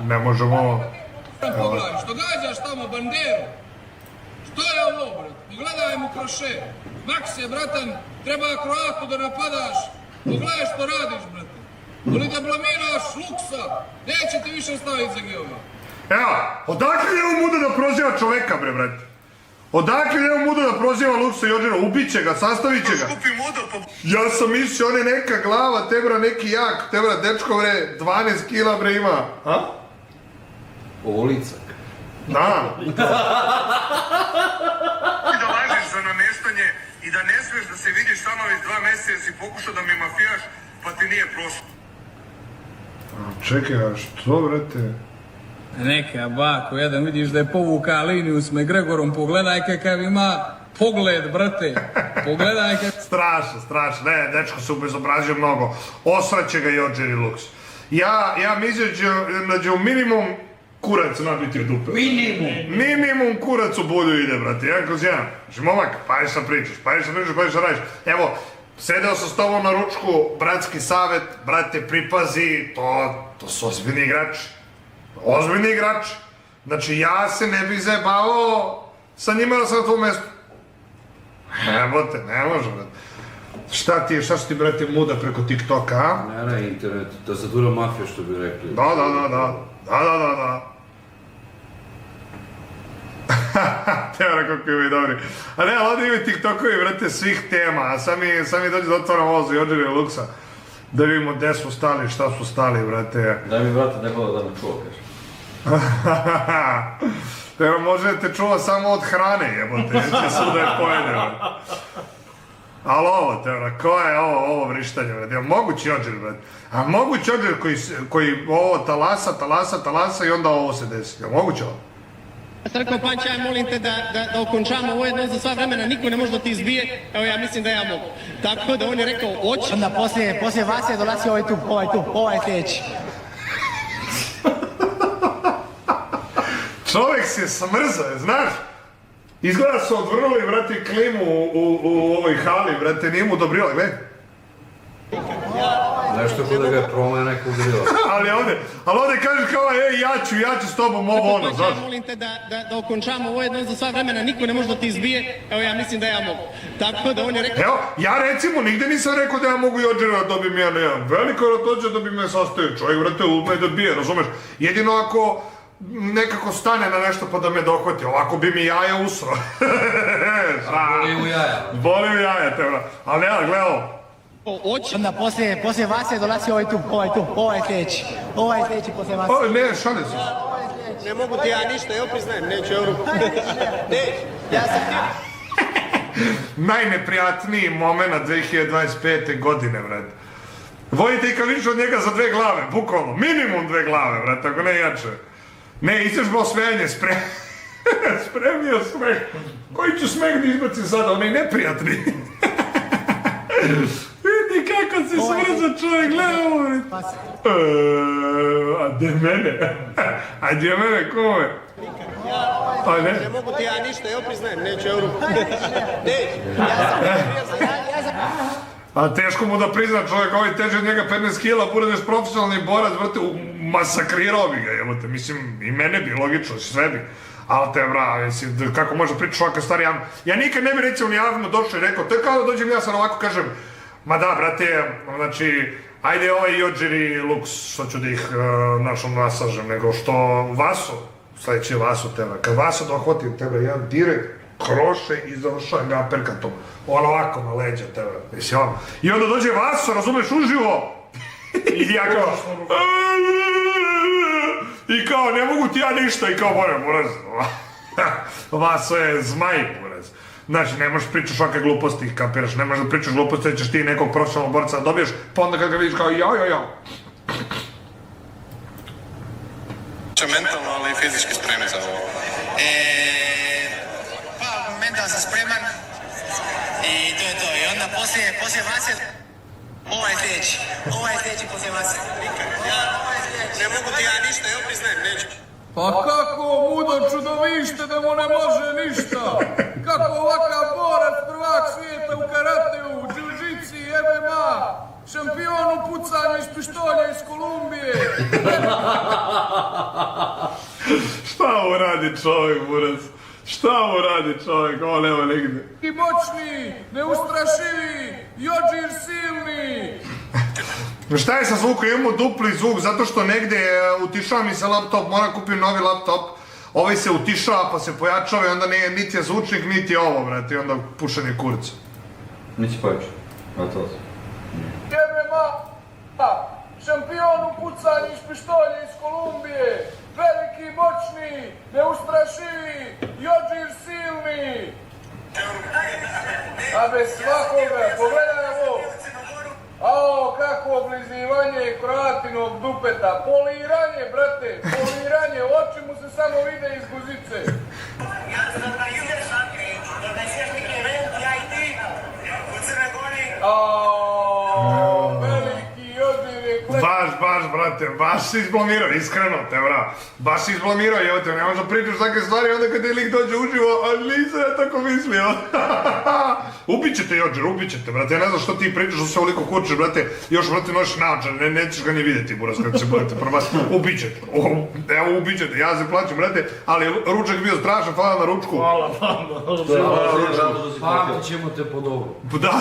ne možemo... Pogledaj, što gađaš tamo banderu? Što je ovo, brat? Pogledaj mu kroše. Maks je, bratan, treba Kroatu da napadaš. Pogledaj što radiš, brate. Ali da blamiraš Luksa, neće ti više staviti za geova. Evo, odakle je on muda da proziva čoveka, bre, brate? Odakle je on muda da proziva Luksa i Jođera? Ubiće ga, sastavit će ga. Ja sam mislio, on je neka glava, tebra neki jak, tebra dečko, bre, 12 kila, bre, ima. A? Olicak. Da. I da lažeš za nameštanje i da ne smiješ da se vidiš samo već 2 mjeseca jer si pokušao da me mafijaš, pa ti nije prošlo. Čekaj, a što, brate? Neka bako, jedan vidiš da je povuka liniju s McGregorom, pogledaj kakav ima pogled, brate. Pogledaj kakav... Strašno, ne, dečko se ubezobrazio mnogo. Osraće ga Jođer i Luks. Ja mislim da će u minimum kurac nabiti u dupe. Minimum kurac u bulju ide, brate, jedan kroz jedan. Znači, momak, pa šta pričaš, pa šta radiš. Evo, sedeo sam s tobom na ručku, bratski savjet, brate, pripazi, to su ozbiljni igrači. Ozbiljni igrači. Znači, ja se ne bih zajebavao sa njima da sam na tvojom mjestu. Jebote, ne može, brate. Šta su ti, brate, muda preko TikToka, a? Ne, internet, tastatura mafija, što bi rekli. Da. Teora koliko ima i dobri. A ne, ali ovdje ima TikTokovi, brate, svih tema, a sami dođe da otvaram ovo za Jođera i Luksa. Da vidimo gde su stali, šta su stali, brate. Da mi, brate, nekada da me čuo, kaže. Teora, može da te čuva samo od hrane, jebote, neće su da je pojede, brate. Ali ovo, Teora, ko je ovo vrištanje, brate? Je mogući Jođer, brate? A mogući Jođer koji ovo talasa i onda ovo se desi. Je moguće ovo? Srko Panča, ja molim te da okončamo ovo jedno za sva vremena, niko ne može da ti izbije, evo ja mislim da ja mogu. Tako da on je rekao, oči. Onda poslije vas je dolazi ovaj sljedeći. Čovjek se smrzao, znaš? Izgleda su odvrnuli, brate, klimu u ovoj hali, brate, nije mu dobrilo, gledaj. Nešto ko da ga je promene neko udarila. Ali ovdje kažeš kao, ja ću s tobom ovo ono, znaš? Ja molim te da okončamo ovo jedno za sva vremena, niko ne može da ti izbije, evo ja mislim da ja mogu. Tako da on je rekao... Evo, ja recimo nigde nisam rekao da ja mogu Jođera da dobijem ja na jedan. Veliko ratođa da bi me sastavio, čovjek, brate, ume da bije, razumeš? Jedino ako nekako stane na nešto pa da me dohvati, ovako bi mi jaja usro. Boli u jaja. Boli u jaja, te bra. Ali ne, gledaj ovo. Onda poslije vas je dolazi ovaj sljedeći. Ovaj sljedeći poslije vas. Ne, šalim se. Ne mogu ti ja ništa, evo priznajem, neću euro. Ja sam ti... Najneprijatniji moment 2025. godine, brate. Vojite i kad više od njega za 2 glave, bukvalno, minimum 2 glave, brate, ako ne jače. Ne, izvježba osvajanje, spremio smeh. Koji ću smeh da izbacim sada, onaj neprijatni. Vidi kako se smrza čovjek, gledaj ovo. A gdje mene? A gdje mene, kome? Pa ne. Ne mogu ti ja ništa, evo priznajem, neću euro. A teško mu da prizna čovjek, ovaj teže od njega 15 kila, budeš profesionalni borac, brate, masakrirao bi ga, jebote, mislim, i mene bi, logično, sve bi. Ali te, mislim, kako može pričati ovakav stari javno. Ja nikad ne bi recimo ni javno došao i rekao, to je kao da dođem ja sad ovako kažem, ma da, brate, znači, ajde ovaj Jođer i Luks, što ću da ih našom nasažem, nego što Vaso, sljedeći je Vaso, tebra, kad Vaso dohvatim, tebra, jedan direkt, kroše i završavam ga perkatom. Ono ovako na leđa, tebra, mislim, ono. I onda dođe Vaso, razumeš, uživo, i ja kao, i kao, ne mogu ti ja ništa, i kao, moram, Vaso je zmaj, moraz. Znači, ne možeš pričaš ovakve gluposti, kapiraš, ne možeš da pričaš gluposti, da ćeš ti nekog profesionalnog borca da dobiješ, pa onda kad ga vidiš kao, ja. Mentalno, ali i fizički spremni za ovo. Pa, mentalno sam spreman i to je to. I onda poslije vas je ovaj sljedeći poslije vas. Ne mogu ti ja ništa, evo priznajem, neću. Pa kako mudo čudovište da mu ne može ništa? Kako ovakav borac, prvak svijeta u karateu, džiu-džici, MMA, šampion u pucanju iz pištolja iz Kolumbije. Šta mu radi čovjek, buraz? Šta mu radi čovjek? Ovo nema nigde. I moćni, neustrašivi, Jodžir silni. Šta je sa zvukom? Imamo dupli zvuk zato što negde utišava mi se laptop, moram kupiti novi laptop. Ovaj se utišava pa se pojačava i onda nije niti je zvučnik niti je ovo, brate, i onda pušanje kurca. Neće pojačati. Gotovo. Jebe ma, šampion u pucanju iz pištolja iz Kolumbije. Veliki, moćni, neustrašivi, Jodžir silni. A bez svakoga, pogledaj ovo. Ao, kako oblizivanje Kroatinog dupeta. Poliranje, brate, poliranje. Oči mu se samo vide iz guzice. Ao, veliki Jodžir je klep. Baš, brate, baš si izblamirao, iskreno te, bra. Baš si izblamirao, evo te, ne možda pričaš takve stvari, onda kad je lik dođe uživo, a nisam ja tako mislio. Ubićete Jodžir, ubićete, brate, ja ne znam što ti pričaš, što se ovoliko kurčeš, brate, još, brate, nosiš naočare, nećeš ga ni vidjeti, buraz, kad se budete prva, ubićete, evo, ubićete, ja se plaćam, brate, ali ručak bio strašan, hvala na ručku. Hvala. Pamtit ćemo te po dobru. Da.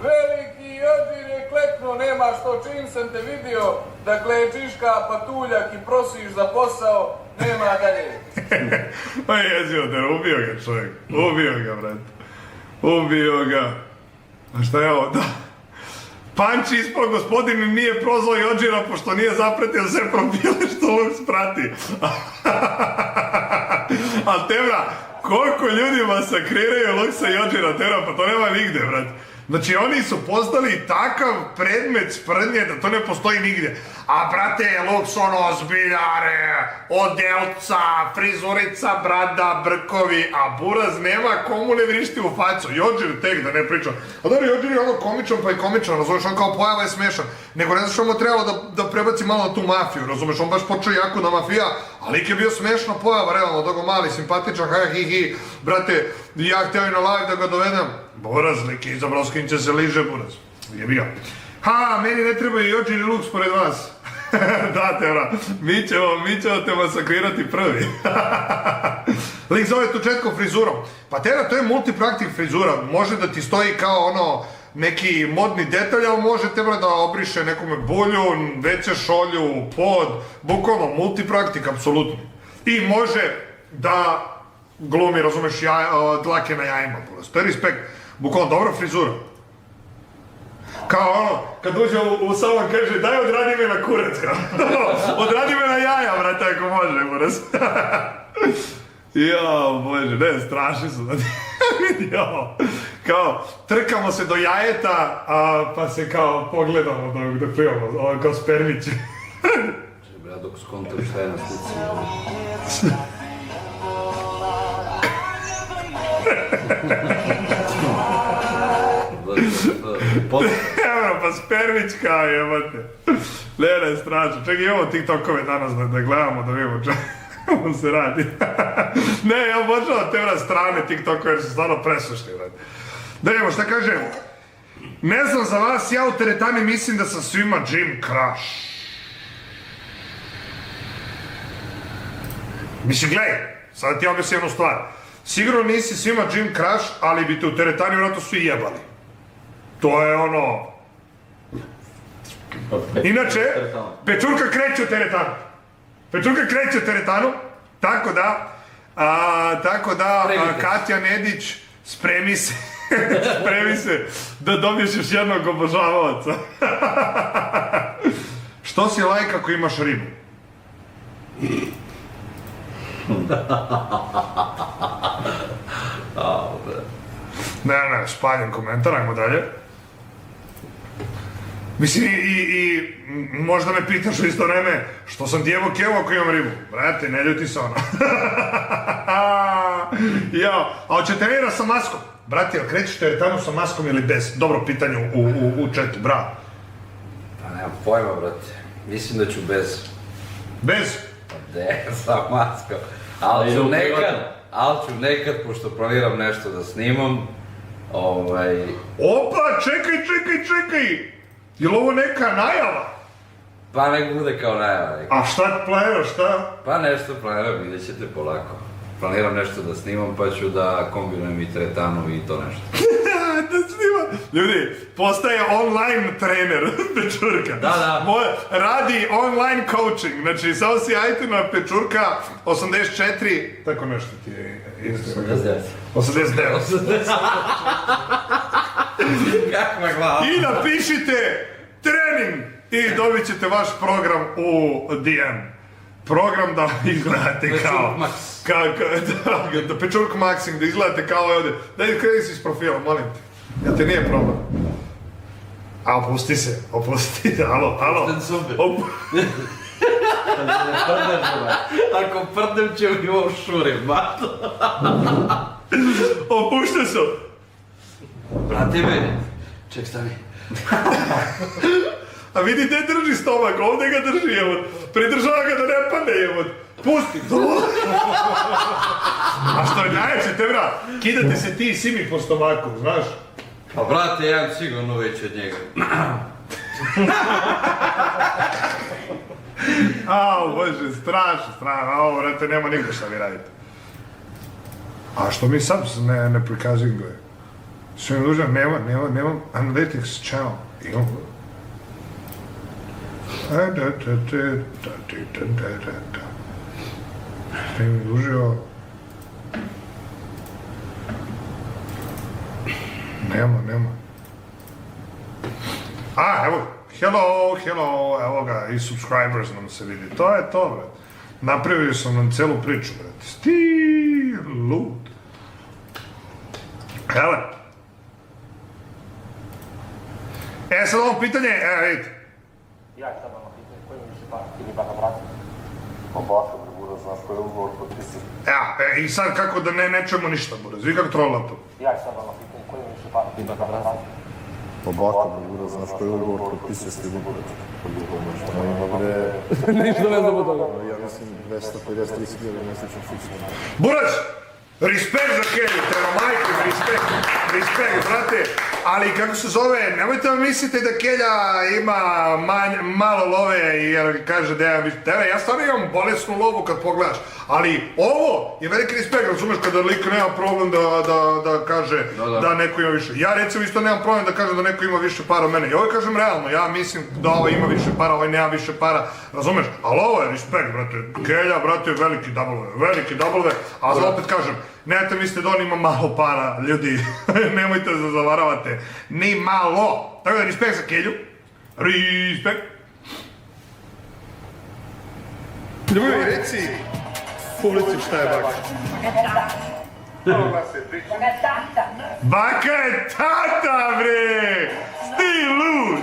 Veliki Jodžir je kleknuo, nema što, čim sam te vidio da klečiš ka patuljak i prosiš za posao, nema dalje. Pa jezio te, ubio ga čovjek, ubio ga, brate, ubio ga. A šta je ovo, da? Panči ispod gospodin nije prozvao Jodžira pošto nije zapretio sve profile što Lux prati. A tebra, koliko ljudi masakriraju Luxa i Jodžira, tebra, pa to nema nigde, brate. Znači, oni su postali takav predmet sprdnje da to ne postoji nigdje. A, brate, Lux, ono, zbiljare, odelca, frizurica, brada, brkovi, a buraz nema komu ne vrišti u facu. Jodžir tek, da ne pričam. A dobro, Jodžir je ono komičan, pa i komičan, razumeš, on kao pojava je smešan. Nego ne znaš što mu trebalo da prebaci malo na tu mafiju, razumeš, on baš počeo jako da mafija, a lik je bio smešna pojava, realno, da go mali, simpatičan, hi, brate, ja htio i na live da ga dovedem. Buraz, lik je izabrao s kim će se liže, buraz. Je bio. Ha, meni ne trebaju Jodžir i Lux pored vas. Da, tebra, mi ćemo te masakrirati prvi. Lik zove Tučetko frizurom. Pa tebra, to je multipraktik frizura. Može da ti stoji kao ono, neki modni detalj, ali može tebra da obriše nekome bulju, veće šolju, pod, bukvalno multipraktik, apsolutno. I može da glumi, razumeš, dlake na jajima, buraz. To je respekt. Bukvalno, dobra frizura. Kao ono, kad uđe u salon kaže daj odradi me na kurac, kao. Odradi me na jaja, brate, ako može, buraz. Jao, bože, ne, strašni su, da ti vidi ovo. Kao, trkamo se do jajeta, pa se kao pogledamo dok plivamo, ovo kao spermići. Ja dok skontam šta je na slici. Evo, pa spermićka, jebate. Ne, strašno. Čekaj, imamo TikTokove danas da gledamo, da vidimo čemu se radi. Ne, ja obožavam te strane TikTokove jer su stvarno preslušni, brate. Da vidimo, šta kaže? Ne znam za vas, ja u teretani mislim da sam svima Jim Crush. Mislim, gledaj, sad ti objasnim jednu stvar. Sigurno nisi svima Jim Crush, ali bi te u teretani vjerojatno svi jebali. To je ono... Inače, Pečurka kreće u teretanu. Pečurka kreće u teretanu, tako da, Katja Nedić, spremi se da dobiješ još jednog obožavalaca. Što si lajk ako imaš ribu? Ne, spaljen komentar, ajmo dalje. Mislim, i možda me pitaš u isto vreme što sam djevo kevo ako imam ribu. Brate, ne ljuti se ono. Jao, a hoće trenira sa maskom? Brate, jel krećeš teretanu sa maskom ili bez? Dobro pitanje u chatu, bravo. Pa nemam pojma, brate. Mislim da ću bez. Bez? Pa de, sa maskom. Ali ću nekad, pošto planiram nešto da snimam, Opa, čekaj! Jel ovo neka najava? Pa nek bude kao najava. A šta planiraš, šta? Pa nešto planiram, vidjet ćete polako. Planiram nešto da snimam, pa ću da kombinujem i teretanu i to nešto. Da snima. Ljudi, postaje online trener Pečurka. Da. Radi online coaching, znači samo si ajte na Pečurka 84, tako nešto ti je Instagram. 89. Kakva glava. I napišite trening i dobit ćete vaš program u DM. Program da izgledate kao... Da Pečurk Maxing, da izgledate kao ovdje. Daj kreni si s profilom, molim te. Ja te nije problem. A opusti se, alo. Ako prdem će mi ovo šurim, mato. Opušte se. Brate me. Ček, stani. A vidi gdje drži stomak, ovdje ga drži, evo. Pridržava ga da ne padne, evo. Pusti. A što je najveće, te bra, kidate se ti i Simi po stomaku, znaš? Pa brate, ja imam sigurno već od njega. Au, bože, strašno. Au, brate, nema niko šta vi radite. A što mi sad ne prikazujemo? Što mi dužem, nemam Analytics channel. Imam. Što mi dužio? Nema. A, evo, hello, evo ga, i subscribers nam se vidi. To je to, bret. Napravio sam nam celu priču, bret. Sti lud. Hele. Sad ovo pitanje, vidite. Ja sad ono pitanje, koji mi više para, ti mi baka brati? Obako, Buraz, znaš koji je ugovor potpisao? I sad kako da ne čujemo ništa, Buraz, vi kako trola tu? Ja sad ono pitanje, koji mi više para, ti mi baka brati? Obako, Buraz, znaš koji je ugovor potpisao s tim ugovorom? Ništa ne znam od toga. Ja mislim 250-300 mjesečno fiksno. Buraz! Respekt za Kelly, treba majke, respekt, brate, ali kako se zove, nemojte vam mislite da Kelja ima malo love jer kaže da ja ja stvarno imam bolesnu lovu kad pogledaš, ali ovo je veliki respekt, razumeš, kada lik nema problem da kaže da neko ima više. Ja recimo isto nemam problem da kažem da neko ima više para od mene i ovo kažem realno, ja mislim da ovo ima više para, ovo nema više para, razumeš, ali ovo je respekt, brate, Kelja, brate, veliki double, a za opet kažem, nemojte mislite da on ima malo para, ljudi, nemojte se zavaravate, ni malo. Tako da, respekt za Kelju, respekt. Ljubi, reci publici šta je baka. Baka je tata, bre! Sti lud!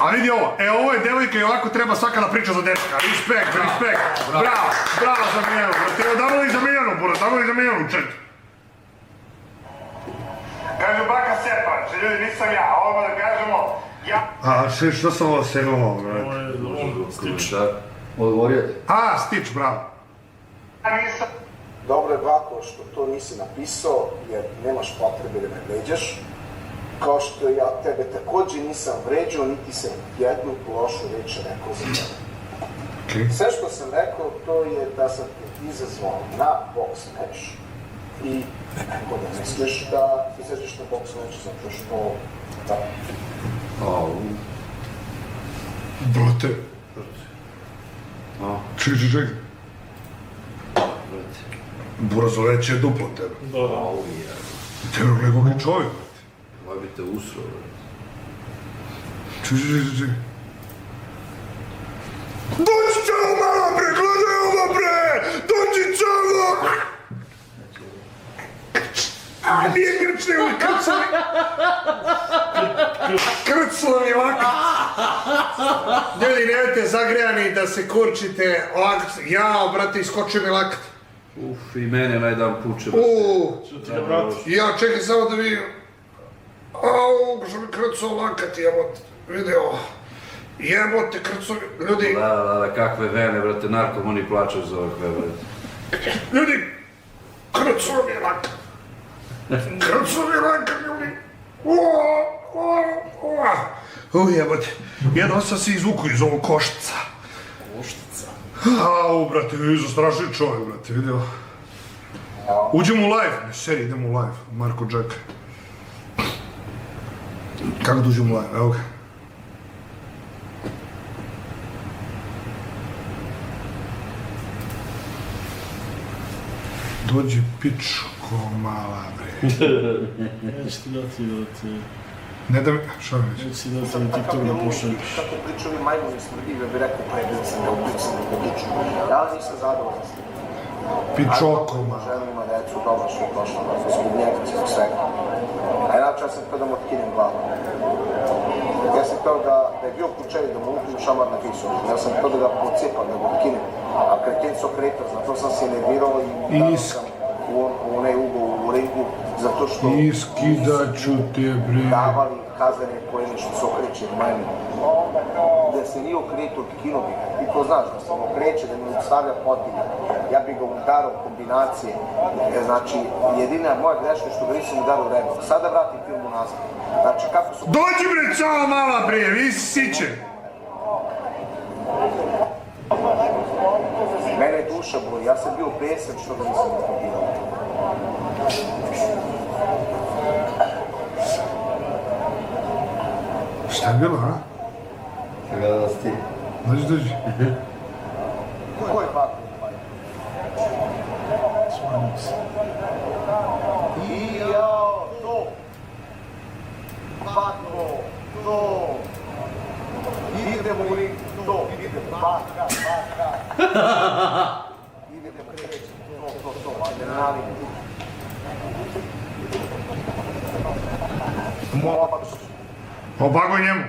A vidi ovo, ovo je devojka i ovako treba svaka da priča za dečka. Respekt. Bravo za Mijanu, brate. Damo li za Mijanu, Buraz, čet. Kaže baka Sepač, ljudi nisam ja, ovo da kažemo, ja... A što sam ovo segnuo, brate? Odgovorio ti. Stić, bravo. Ja nisam... Dobro je, Bako, što to nisi napisao, jer nemaš potrebe da me vređaš. Kao što ja tebe također nisam vređao, niti sam jednu lošu reč rekao za tebe. Sve što sam rekao, to je da sam te izazvao na boks meč i neko da ne smiješ da izađeš na boks meč zato što... Brate. Čekaj. Buraz, već je duplo tebe. Tebe nekog čovjek. Ovo bi te usro, brate. Čekaj. Dođi čavo malo, bre, gledaj ovo, bre! Dođi čavo! Nije grčni, ovo je krclo mi ovako. Ljudi, nemojte zagrejani da se kurčite ovako. Jao, brate, iskoči mi lakat. I meni onaj dan puče. Ja, čekaj samo da vidim. Što mi krcao lakat, jebote. Vidi ovo. Jebote, krcao mi, ljudi. Da, kakve vene, brate, narkomani plaćaš za ovakve, brate. Ljudi, Krcovi rak. Krcovi rak, ljudi. Jebote, jedno sam se izvuku iz ovog koštica. Koštica? Au, brate, zastrašio čovjek, brate, vidio. Uđemo u live, ne seri, idemo u live, Marko Jack. Kako da uđemo u live, evo ga. Dođi pičko mala, bre. Nećeš ti dati. Ne da mi, šta mi reći? Nećeš ti dati na TikTok da pošalješ. Kako pričaju majmuni smrdive, bi rekao prebio sam ga, ubio sam ga piču. Ja nisam zadovoljan s tim. Pičoko mala. Žena ima decu, dobro što je prošlo, zbog njega, zbog svega. A inače ja sam htio da mu otkinem glavu. Ja sam htio da je bio kućeri, da mu upim šamar na kisu. Ja sam htio da ga pocijepam, da ga otkinem. A kreten su okretao, zato sam se nervirao i dao sam u onaj ugao u ringu, zato što Iskidaću te, bre. davali kazane pojene što se okreće majmu. Da se nije okretao, otkino bi ga. Ti to znaš, da se mu okreće, da mi stavlja potilja. Ja bi ga udarao kombinacije. Znači, jedina moja greška je što ga nisam udarao rebro. Sada vratim film u nazad. Znači, kako su... Dođi bre, čao mala bre, vi si siće. Mene je duša boli, ja sam bio besan što ga nisam ukupirao. Šta je bilo, a? Gledala si ti. Dođi. Ko je Bako? I jao, to! Bako, to! Idemo u ring, to! Idemo, Baka! Idemo, kreći, to, adrenalin. Obago njemu.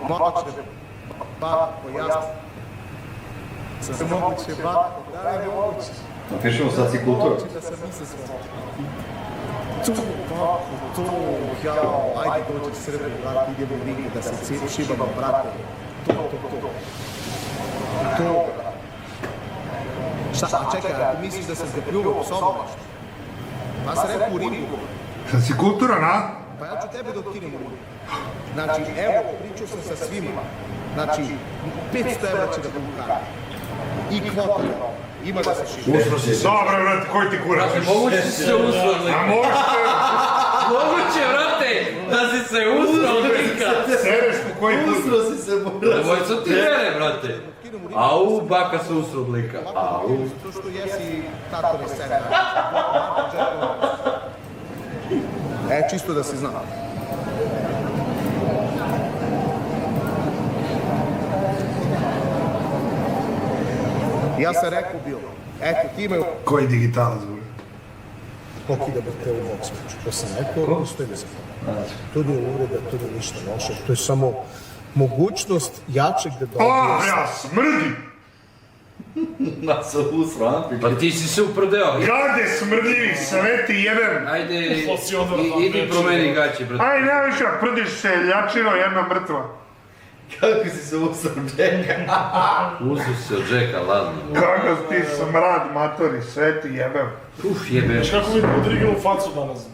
Moćne, Bako, jasno. Sve moguće, Bako, da je moguće. Napišemo sad si kulturu. Da sam misle sve. Tu, jao, ajde dođe Srbije, brate, idemo u ring, da se šibamo, brate. To. Šta, a čekaj, a ti misliš da sam te pljuvao psovom nešto? Pa sam rekao u ringu. Sad si kulturan, a? Pa ja ću tebe da otkinem u ringu. Znači, evo, pričao sam sa svima. Znači, 500 evra će da budu kare. I kvota. Ima da se šiba. Dobro, brate, koji ti kurac? Moguće si se usro od lika. A možete... Moguće, vrate, da si se usro od lika. Sereš po koji put? Usro si se mora. Ovo su ti vere, brate. Au, baka se usro od lika. Au. To što jesi tako ne sebe. Čisto da se zna. Ja sam rekao bilo, eto ti imaju... Koji digitalac, bre? pokida te u boks meču. To sam rekao, stojim za to. To nije uvreda, to nije ništa loše. To je samo mogućnost jačeg da dobije... Ja smrdi! Ma se usro, a? Pa ti si se uprdeo. Gade smrdljivi, sve ti jebem! Ajde, idi promeni gaće, brate. Aj, nema više, prdiš se, ljačino, jedna mrtva. Kako si se usro od Jacka? Usro se od Jacka, ladno. Kako ti smrad, matori, sve ti jebem. Uf, jebem. Znaš kako mi podrigao u facu danas,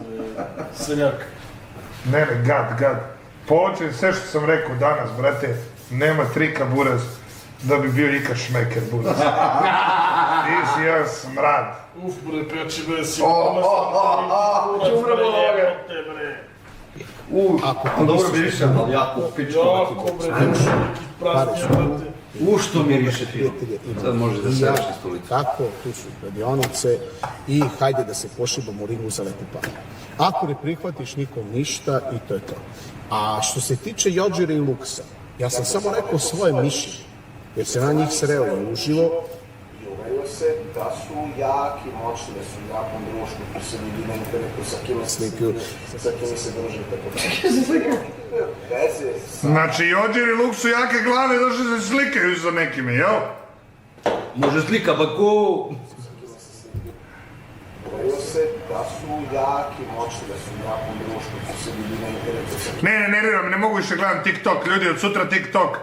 seljak? Ne, gad. Počem sve što sam rekao danas, brate, nema trika buraz da bi bio ikad šmeker buraz. Ti si jedan smrad. Uf, bre, peči, bre, si Čubramo ovoga. Dobro miriše, ali jako pičko. Jako, bre, neki praznije, brate. Što miriše fino. Sad može da se reši stolicu. Tako, tu su kladionice i hajde da se pošibamo u ringu za lepu paru. Ako ne prihvatiš nikom ništa i to je to. A što se tiče Jođera i Luksa, ja sam samo rekao svoje mišljenje, jer se na njih sreo i uživo. I uverio se da su jaki, moćni, da su jakom društvu, tu se vidi na internetu sa kim slikaju, sa kim se druže i tako da. Znači, Jođer i Luk su jake glave, došli se slikaju za nekime, jel? Može slika Baku. Uverio se da su jaki, moćni, da su jakom društvu, tu se vidi na internetu sa kim. Ne nerviram, ne mogu više gledam TikTok, ljudi, od sutra TikTok.